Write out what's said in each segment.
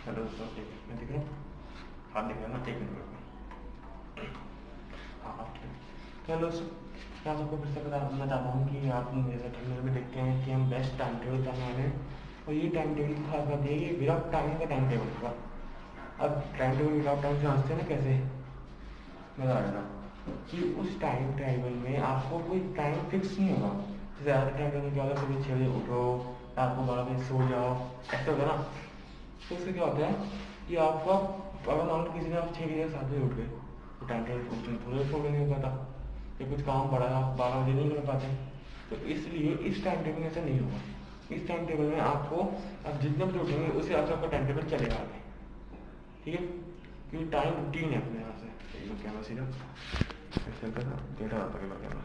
Hello दोस्तों, ठीक है, मैं दिख रहा हूँ। हाथ दिख रहा है ना? एक मिनट में। हाँ ठीक है। तो हेलो दोस्तों, मैं आप सबको फिर से बताना चाहता हूँ कि आप जैसे थंबनेल में देखते हैं कि हम बेस्ट टाइम टेबल बनाने वाले हैं। और ये टाइम टेबल की खास बात ये है कि विदाउट टाइम का टाइम टेबल होगा। अब टाइम टेबल विदाउट टाइम से समझते हैं ना कैसे? मज़ा आएगा कि उस टाइम टेबल में आपको कोई टाइम फिक्स नहीं होगा। जैसे आज टाइम टेबल क्या होगा, सुबह 6 बजे उठो, रात को 12 बजे सो जाओ, ऐसा होगा ना। तो उससे क्या होता है कि आपका, अगर मान लो किसी ने आप 6 बजे 7 बजे उठ गए तो टाइम टेबल उस दिन पूरे फॉलो नहीं हो पाता, या कुछ काम पड़ा आप 12 बजे नहीं कर पाते। तो इसलिए इस टाइम टेबल में ऐसा नहीं होगा। इस टाइम टेबल में आपको, आप जितने बजे उठेंगे उसी हिसाब से आपका टाइम टेबल चलेगा आगे। ठीक है, क्योंकि टाइम रूटीन है अपने यहाँ से। कैमरा सीधा ऐसे का डेटा आता है कैमरा।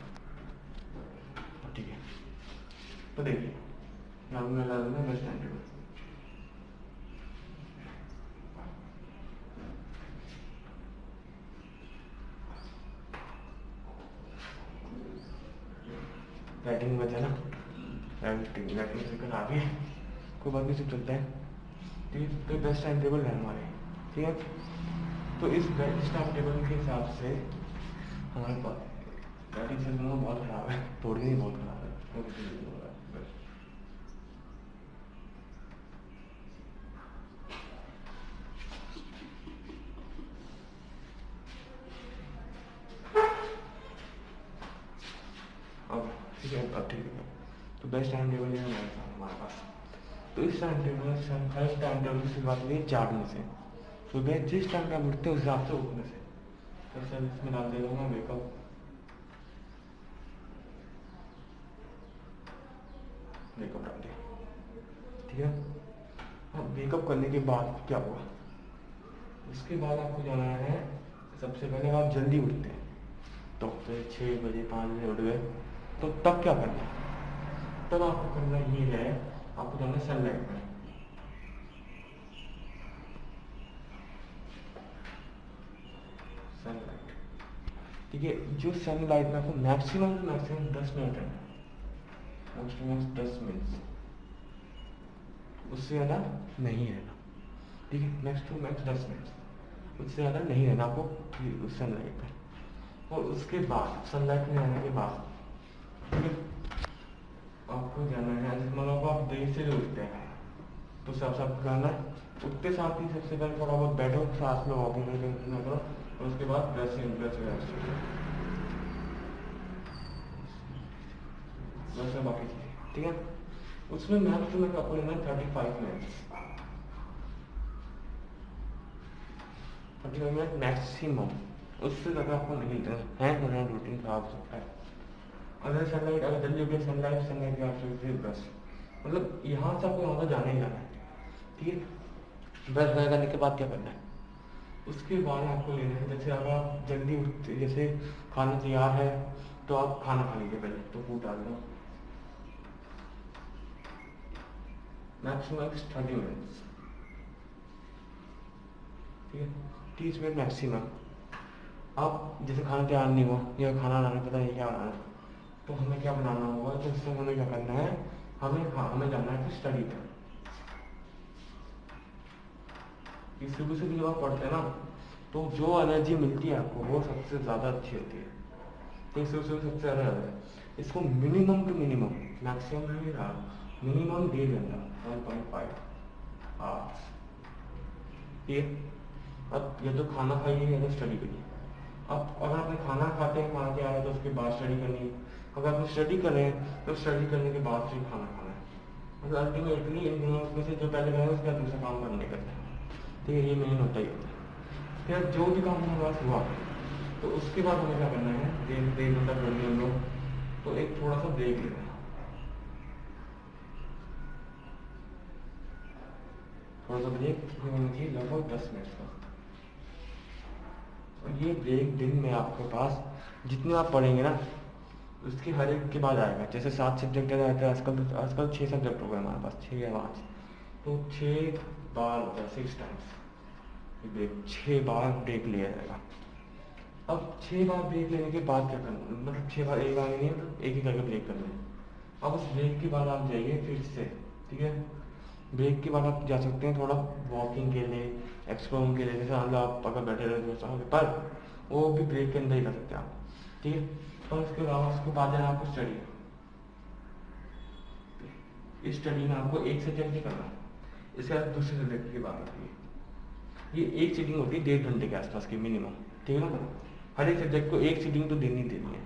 ठीक है, तो देखिए मैं आपको ला दूँगा बेस्ट टाइम टेबल। राइटिंग में बचा ना, राइटिंग से कर आगे कोई बात नहीं, सब चलता है। ठीक है, तो बेस्ट टाइम टेबल है हमारे। ठीक है, तो इस बेस्ट टाइम टेबल के हिसाब से हमारे पास राइटिंग से बहुत ख़राब है, थोड़ी नहीं बहुत ख़राब है। अब ठीक है, अब ठीक है। तो बेस्ट टाइम टेबल है हमारे पास। तो इस टाइम टेबल से हम हर टाइम टेबल की शुरुआत करिए जागने से। सुबह जिस टाइम पे आप उठते हैं उस हिसाब से उठने से। तो सर इसमें डाल देगा मैं वेकअप, वेकअप डाल दिया। ठीक है, अब वेकअप करने के बाद क्या हुआ, उसके बाद आपको जाना है। सबसे पहले आप जल्दी उठते हैं तो फिर 6 बजे 5 बजे उठ गए, तो तब क्या करना है? तब आपको करना ये है, आपको जाना है सनलाइट में। सनलाइट, ठीक है, जो सनलाइट में आपको मैक्सिमम 10 मिनट है, मैक्स 10 मिनट, उससे ज़्यादा नहीं रहना। ठीक है, मैक्स टू मैक्स 10 मिनट, उससे ज़्यादा नहीं रहना आपको सनलाइट में। और उसके बाद सनलाइट में आने के बाद, ठीक है, आपको जाना है, मतलब आप देर से उठते हैं तो सब करना है। उठते साथ ही सबसे पहले थोड़ा बहुत बैठो, सांस लो, वॉकिंग करो, और उसके बाद ब्रश बाकी चीज़ें। ठीक है, उसमें मैक्सिमम आपको लेना है 35 मिनट्स, 35 मिनट मैक्सिमम, उससे ज़्यादा आपको नहीं लेना है। मेरा रूटीन खराब हो सकता है अगर सनलाइट, अगर जल्दी उठे सनलाइट के आपसे ब्रश, मतलब यहाँ से आपको वहाँ जाना ही जाना है। ठीक है, ब्रश वगैरह करने के बाद क्या करना है, उसके बाद आपको लेना है, जैसे अगर आप जल्दी उठते, जैसे खाना तैयार है तो आप खाना खा लीजिए पहले, तो फूड डाल दो, मैक्सिमम 30 मिनट्स। ठीक है, 30 मिनट मैक्सिमम। अब जैसे खाना तैयार नहीं हुआ या खाना बनाना पता नहीं क्या बनाना, तो हमें क्या बनाना होगा, तो उससे हमें क्या करना है, हमें जाना है फिर स्टडी पर। सुबह से जब आप पढ़ते हैं ना, तो जो एनर्जी मिलती है आपको वो सबसे ज़्यादा अच्छी होती है। तो सुबह सबसे ज़्यादा है, इसको मिनिमम टू मिनिमम, मैक्सिमम नहीं रहा, मिनिमम 1.5 घंटा, 1.5 आवर्स। ठीक है, अब या तो खाना खाइए या तो स्टडी करिए। अब अगर आपने खाना खाते हैं, खाना तैयार है, तो उसके बाद स्टडी करनी है। अगर आप स्टडी कर रहे हैं तो स्टडी करने के बाद फिर खाना खाना है। मतलब अल्टीमेटली इन दोनों में से जो पहले करेंगे उसके बाद दूसरा काम करने करते हैं। ठीक है, ये मेन होता ही होता है। फिर जो भी काम हमारे पास हुआ तो उसके बाद हमें क्या करना है, 1.5 घंटा पढ़ लिया हम लोग, तो एक थोड़ा सा ब्रेक लेना है, थोड़ा सा ब्रेक होना चाहिए, लगभग 10 मिनट का। और ये ब्रेक दिन में आपके पास जितने आप पढ़ेंगे ना, उसके हर एक के बाद आएगा। जैसे 7 सब्जेक्ट रहते हैं आजकल 6 सब्जेक्ट हो गए हमारे पास, 6 या 5, तो 6 बार होता है, 6 टाइम्स ब्रेक, 6 बार ब्रेक लिया जाएगा। अब 6 बार ब्रेक लेने के बाद क्या करना, मतलब 6 बार एक बार नहीं, मतलब एक ही करके ब्रेक करना है। अब उस ब्रेक के बाद आप जाइए फिर से, ठीक है, ब्रेक के बाद आप जा सकते हैं थोड़ा वॉकिंग के लिए, एक्सप्लोरिंग के लिए, जैसे मतलब आप अगर बैठे रहे दोस्तों पर वो भी ब्रेक के अंदर ही कर सकते हैं आप, ठीक है। और उसके अलावा उसके बाद है आपको स्टडी। इस स्टडी में आपको एक सब्जेक्ट नहीं करना, इसके बाद दूसरे सब्जेक्ट की बात होती है। ये एक सीटिंग होती है 1.5 घंटे के आसपास की मिनिमम, ठीक है ना। हर एक सब्जेक्ट को एक सीटिंग तो देनी ही देनी है।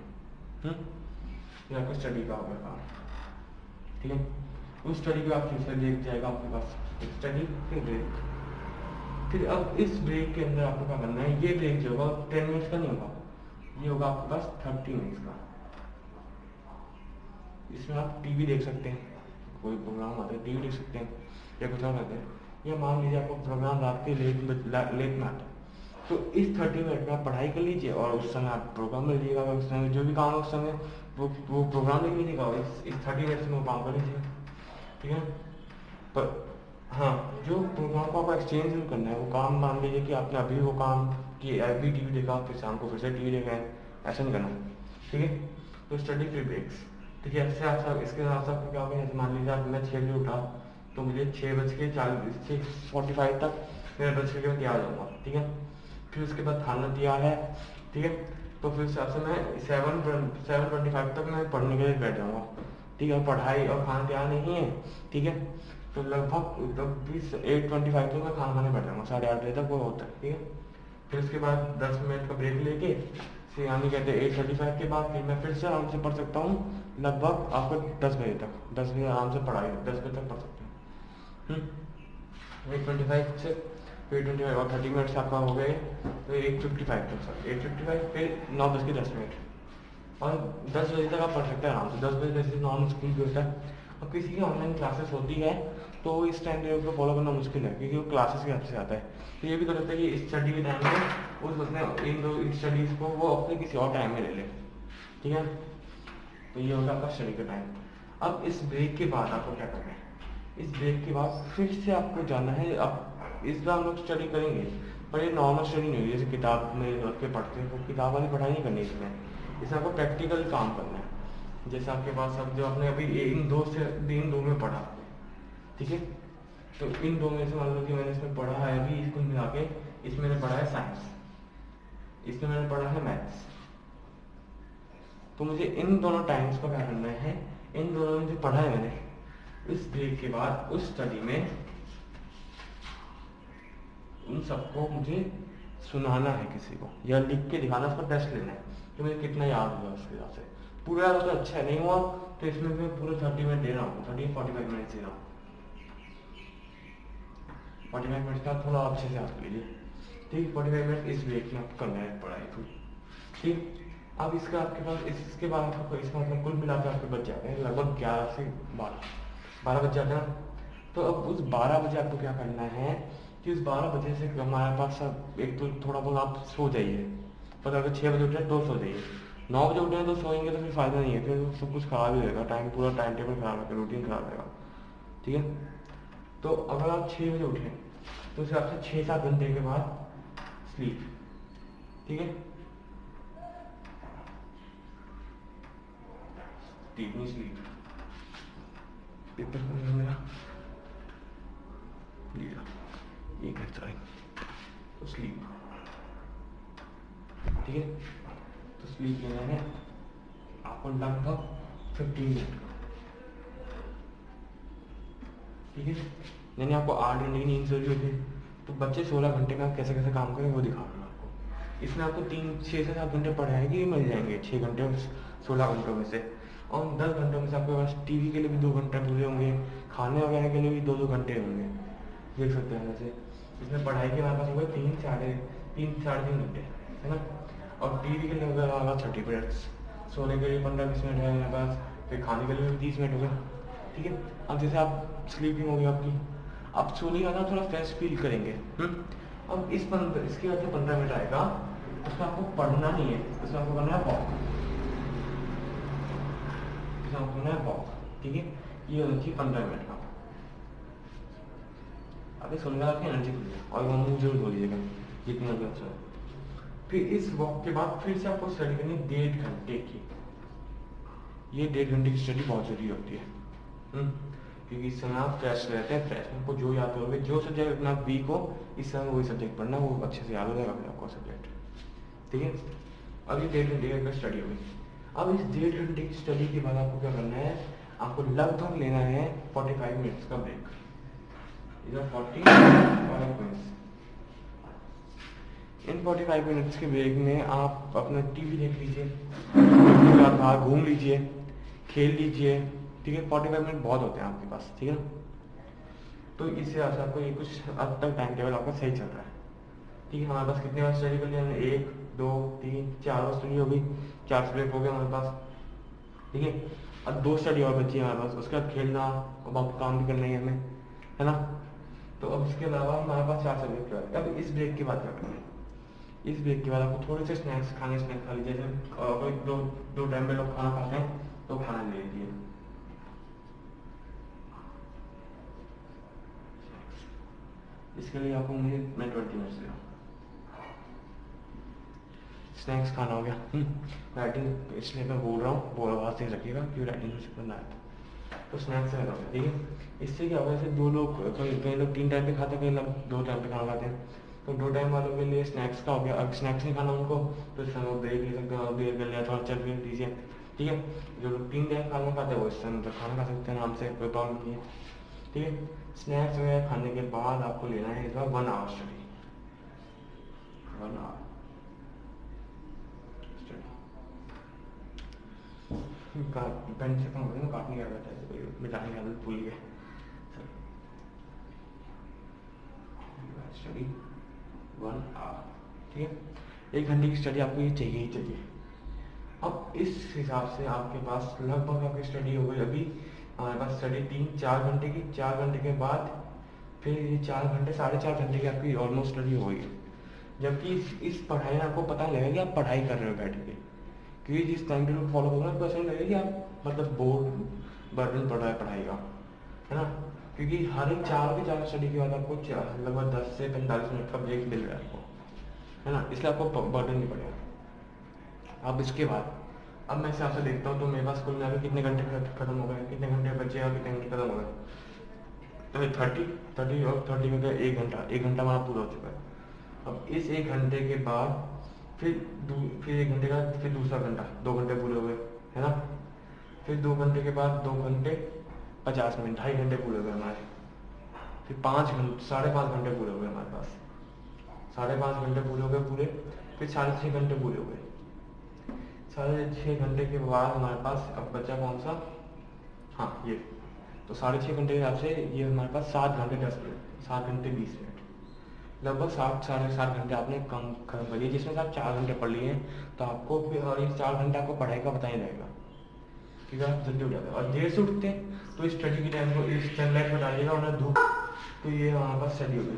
ये आपको स्टडी का होगा काम, ठीक है। उस स्टडी को आप फिर देख जाएगा आपके पास स्टडी फिर ब्रेक। फिर अब इस ब्रेक के अंदर आपको क्या करना है, ये ब्रेक जो होगा 10 मिनट्स का नहीं होगा, ये होगा आपके पास 30 मिनट्स का। इसमें आप टीवी देख सकते हैं, कोई प्रोग्राम आता है टीवी देख सकते हैं, या कुछ और करते हैं, या मान लीजिए आपको प्रोग्राम रात के लेट में आता है, तो इस 30 मिनट में आप पढ़ाई कर लीजिए और उस समय आप प्रोग्राम में लीजिएगा। उस समय जो भी काम है उस समय वो प्रोग्राम देख लीजिएगा, इस 30 मिनट्स में वो काम कर लीजिएगा, ठीक है। पर हाँ, जो प्रोग्राम को आपको एक्सचेंज करना है वो काम, मान लीजिए कि आपने अभी वो काम कि अभी टीवी देखा, फिर शाम को फिर से टीवी देखा है, ऐसा नहीं करना, ठीक है। तो स्टडी फ्री ब्रेक्स, ठीक है। ऐसे आप सब इसके साथ साथ क्या होगा, जैसे मान लीजिए आप मैं 6 बजे उठा तो मुझे 6:45 तक मेरा ब्रश करके मैं तैयार जाऊँगा, ठीक है। फिर उसके बाद खाना तैयार है, ठीक है। तो फिर हिसाब से मैं 7:25 तक मैं पढ़ने के लिए बैठ जाऊँगा, ठीक है। पढ़ाई और खाना तैयार नहीं है, ठीक है, तो लगभग 8:25 तक मैं खाना खाने बैठ जाऊँगा, 8:30 बजे तक वो होता है, ठीक है। फिर उसके बाद 10 मिनट का ब्रेक लेके फिर यानी कहते हैं 8:35 के बाद फिर मैं फिर से आराम से पढ़ सकता हूँ, लगभग आपको 10 बजे तक, 10 बजे आराम से पढ़ाई 10 बजे तक पढ़ सकते हैं। 8:25 से फिर 25 और 30 मिनट्स आपका हो गए, तो 8:55 तक, सर 8:55 फिर 9:10 के 10 मिनट, और 10 बजे तक आप पढ़ सकते हैं आराम से। 10 बजे जैसे नॉर्मल स्कूल भी होता है, और किसी की ऑनलाइन क्लासेस होती है तो इस टाइम टेबल को फॉलो करना मुश्किल है, क्योंकि वो क्लासेस के हिसाब से आता है। तो ये भी कर सकते हैं कि स्टडी के टाइम में उसने इन दो स्टडीज़ को वो अपने किसी और टाइम में ले ले, ठीक है। तो ये होगा आपका स्टडी का टाइम। अब इस ब्रेक के बाद आपको क्या करना है, इस ब्रेक के बाद फिर से आपको जाना है। अब इस बार हम लोग स्टडी करेंगे, पर ये नॉर्मल स्टडी नहीं होगी जैसे किताब में रख के पढ़ते हैं, वो किताब वाली पढ़ाई नहीं करनी इसमें आपको प्रैक्टिकल काम करना है। जैसे आपके पास अब जो आपने अभी इन दो में पढ़ा, ठीक है, तो इन दो में से मान लो कि मैंने इसमें पढ़ा है अभी, इसको मिला के इसमें मैंने पढ़ा है साइंस, इसमें मैंने पढ़ा है मैथ्स। तो मुझे इन दोनों टाइम्स को क्या करना है, इन दोनों में जो पढ़ा है मैंने, इस ब्रेक के बाद उस स्टडी में उन सबको मुझे सुनाना है किसी को, या लिख के दिखाना, उसका टेस्ट लेना है कि मुझे कितना याद हुआ उसके हिसाब से। पूरा याद तो अच्छा नहीं हुआ तो इसमें मैं पूरे 30 मिनट दे रहा हूँ, 45 मिनट दे रहा हूँ। 45 मिनट का थोड़ा अच्छे से याद कर लीजिए, ठीक। 45 मिनट इस ब्रेक में आपको करना है पढ़ाई को, ठीक। अब इसका आपके पास इसके बाद आपको इसका मतलब कुल मिला के आपके बच जाते हैं लगभग 11 से 12 बज जाते हैं। तो अब उस 12 बजे आपको क्या करना है कि उस 12 बजे से हमारे पास सब एक तो थोड़ा बहुत आप सो जाइए, पर अगर 6 बजे उठे तो सो जाइए। 9 बजे उठे तो सोएंगे तो फिर फायदा नहीं है, फिर सब कुछ खराब ही रहेगा, पूरा टाइम टेबल खराब रहेगा, रूटीन खराब रहेगा, ठीक है। तो अगर आप 6 बजे उठे तो उस हिसाब से 6-7 घंटे के बाद स्लीप, ठीक है। डीप स्लीप पेपर मेरा ये कहता है तो स्लीप, ठीक है। तो स्लीप लेना है आपको लगभग 15 मिनट का, ठीक है। यानी आपको 8 घंटे की नींद जरूरी होती है, तो बच्चे 16 घंटे में आप कैसे कैसे काम करें वो दिखा रहा हूँ आपको। इसमें आपको 6 से 7 घंटे पढ़ाएगी मिल जाएंगे, 6 घंटे 16 घंटों में से, और 10 घंटों में से आपके पास टीवी के लिए भी 2 घंटे पूरे होंगे, खाने वगैरह के लिए भी 2-2 घंटे होंगे, देख सकते हैं वैसे। इसमें पढ़ाई के हमारे पास होगा 3-3.5 घंटे, है ना। और टीवी के लिए होगा हमारा 30 मिनट्स, सोने के लिए 15-20 मिनट है हमारे पास, फिर खाने के लिए भी 30 मिनट हो गए, ठीक है। अब जैसे आप स्लीपिंग होगी आपकी, आप सोने का थोड़ा फ्रेश फील करेंगे। अब इसके बाद 15 मिनट आएगा, उसमें आपको पढ़ना नहीं है, उसमें आपको करना है वॉक, ठीक है। ये होना चाहिए 15 मिनट का। अभी सुनने का एनर्जी और वो मुंह जरूर धो लीजिएगा जितना भी अच्छा है। फिर इस वॉक के बाद फिर से आपको स्टडी करनी है 1.5 घंटे की। ये 1.5 घंटे की स्टडी बहुत जरूरी होती है। क्योंकि इस समय आप फ्रेश रहते हैं, फ्रेश आपको जो याद करोगे, जो सब्जेक्ट अपना वीक हो इस समय वही सब्जेक्ट पढ़ना, वो अच्छे से याद हो जाएगा फिर आपको सब्जेक्ट। ठीक है, अब ये 1.5 घंटे का स्टडी हो गई। अब इस 1.5 घंटे की स्टडी के बाद आपको क्या करना है, आपको लगभग लेना है 45 मिनट्स का ब्रेक। इधर 45 मिनट्स। इन 45 मिनट्स के ब्रेक में आप अपना टीवी देख लीजिए, बाहर घूम लीजिए, खेल लीजिए। ठीक है, 45 मिनट बहुत होते हैं आपके पास। ठीक है, तो इससे आपको ये कुछ अब तक टाइम टेबल आपका सही चल रहा है। ठीक है, हमारे पास कितने बार स्टडी कर लिया हमने, 1 2 3 4 बार स्टडी हो गई, 4 ब्रेक हो गया हमारे पास। ठीक है, अब 2 स्टडी और बची है हमारे पास, उसके बाद खेलना और बाकी काम भी करना ही हमें, है ना। तो अब इसके अलावा हमारे पास 4 सब्जेक्ट है। अब इस ब्रेक के बाद क्या करना है, इस ब्रेक के बाद आपको थोड़े से स्नैक्स खाने, स्नैक्स खा लीजिए। जैसे कोई दो टाइम में लोग खाना खाते हैं तो खाना ले लीजिए। इसके लिए आपको मैं 20 मिनट्स दूँ। स्नैक्स खाना हो गया। राइटिंग इसलिए मैं बोल रहा हूँ, वो आवाज़ नहीं रखिएगा क्योंकि राइटिंग में करना है। तो स्नैक्स है, ठीक है। इससे क्या होगा, जैसे 2 लोग, कई लोग 3 टाइम पे खाते हैं, कई लोग 2 टाइम पे खाना खाते हैं। तो 2 टाइम वालों के लिए स्नैक्स का हो गया। अब स्नैक्स नहीं खाना उनको, तो इस समय ब्रेक ले सकते हैं, देर कर लिया, थोड़ा चल फिर दीजिए। ठीक है, जो लोग 3 टाइम खाना खाते हैं वो इस समय खाना खा सकते हैं आराम से, कोई प्रॉब्लम नहीं है। ठीक है, स्नैक्स वगैरह खाने के बाद आपको लेना है इस बार 1 आवर स्टडी, 1 आवर पेन से कम हो गया, काटने का था, मिटाने की आदत भूल गए। Study 1 hour. ठीक है, 1 घंटे की स्टडी आपको ये चाहिए ही चाहिए। अब इस हिसाब से आपके पास लगभग आपकी स्टडी हो गई। अभी हमारे पास स्टडी 3-4 घंटे की, 4 घंटे के बाद फिर ये 4 घंटे, 4.5 घंटे की आपकी ऑलमोस्ट स्टडी हो गई है। जबकि इस पढ़ाई में आपको पता लगेगा कि आप पढ़ाई कर रहे हो बैठ के, क्योंकि जिस टाइम टेबल फॉलो करोगे आपको ऐसा लगेगा कि आप मतलब बोर्ड बर्डन पड़ रहा है पढ़ाई का, है ना। क्योंकि हर एक 4 स्टडी के बाद आपको लगभग 10 से 45 मिनट का ब्रेक मिल रहा है आपको, है ना, इसलिए आपको बर्डन नहीं पड़ेगा। अब इसके बाद अब मैं हिसाब से देखता हूँ तो मेरे पास कुल मिलाकर कितने घंटे खत्म हो गए, कितने घंटे बचे और कितने घंटे खत्म हो गए। तो 30 और 30 में गया 1 घंटा, 1 घंटा हमारा पूरा हो चुका है। अब इस 1 घंटे के बाद फिर 1 घंटे का फिर दूसरा घंटा, 2 घंटे पूरे हो गए, है ना। फिर 2 घंटे के बाद 2 घंटे 50 मिनट, 2.5 घंटे पूरे हो गए हमारे। फिर 5 घंटे, 5.5 घंटे पूरे हो गए हमारे पास, 5.5 घंटे पूरे हो गए पूरे। फिर 6.5 घंटे पूरे हो गए। 6.5 घंटे के बाद हमारे पास अब बचा कौन सा, हाँ ये। तो 6.5 घंटे के हिसाब से ये हमारे पास 7 घंटे 10 मिनट, 7 घंटे 20 मिनट, लगभग 7-7.5 घंटे आपने कम खत्म कर लिए, जिसमें से आप 4 घंटे पढ़ लिए हैं। तो आपको फिर और ये 4 घंटे आपको पढ़ाई का पता ही रहेगा, क्योंकि आप जल्दी उठ जाते हैं और देर से उठते हैं। तो स्टडी के टाइम को इस सनलाइट में डालिएगा और धूप, तो ये हमारे पास स्टडी होगी।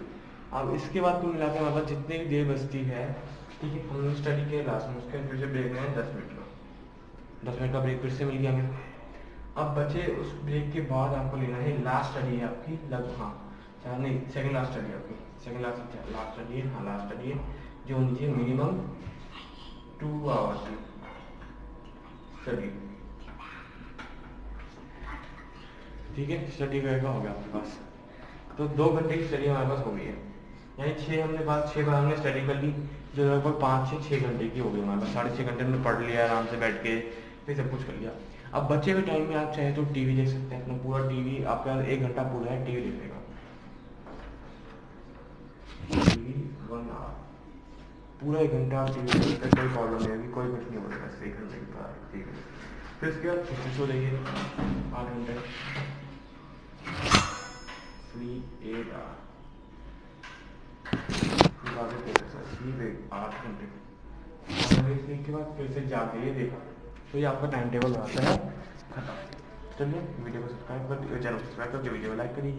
अब इसके बाद कुल मिलाकर हमारे पास जितनी भी देर बचती है, ठीक है, हम स्टडी के लास्ट में उसके फिर से ब्रेक में 10 मिनट का, 10 मिनट का ब्रेक फिर से मिल गया हमें। अब बचे उस ब्रेक के बाद आपको लेना है लास्ट स्टडी है आपकी, लगभग हाँ नहीं सेकंड लास्ट स्टडी आपकी, सेकंड लास्ट स्टडी है, हाँ लास्ट स्टडी है, जो होनी चाहिए मिनिमम 2 आवर्स की स्टडी। ठीक है, स्टडी का हो गया आपके पास। तो 2 घंटे की स्टडी हमारे पास हो गई है, यानी 6 बार हमने स्टडी कर ली, जो लगभग 5 से 6 घंटे की हो गई हमारे पास। 6.5 घंटे हमने पढ़ लिया आराम से बैठ के, फिर सब कुछ कर लिया। अब बचे हुए टाइम में आप चाहे तो टीवी देख सकते हैं, अपना पूरा टीवी आपका 1 घंटा पूरा है टीवी देखने का, टीवी 1 आवर पूरा 1 घंटा आप टीवी देख सकते, कोई प्रॉब्लम नहीं है, कोई कुछ नहीं बोलेगा, 1 घंटे की बात, ठीक है। फिर उसके बाद फिर सो जाइए 8 घंटे, स्लीप 8 आवर, स्लीप 8 घंटे के बाद फिर से जाके देखा, तो ये आपका टाइम टेबल आता है खत्म। चलिए वीडियो को सब्सक्राइब कर, चैनल सब्सक्राइब करके वीडियो को लाइक करिए।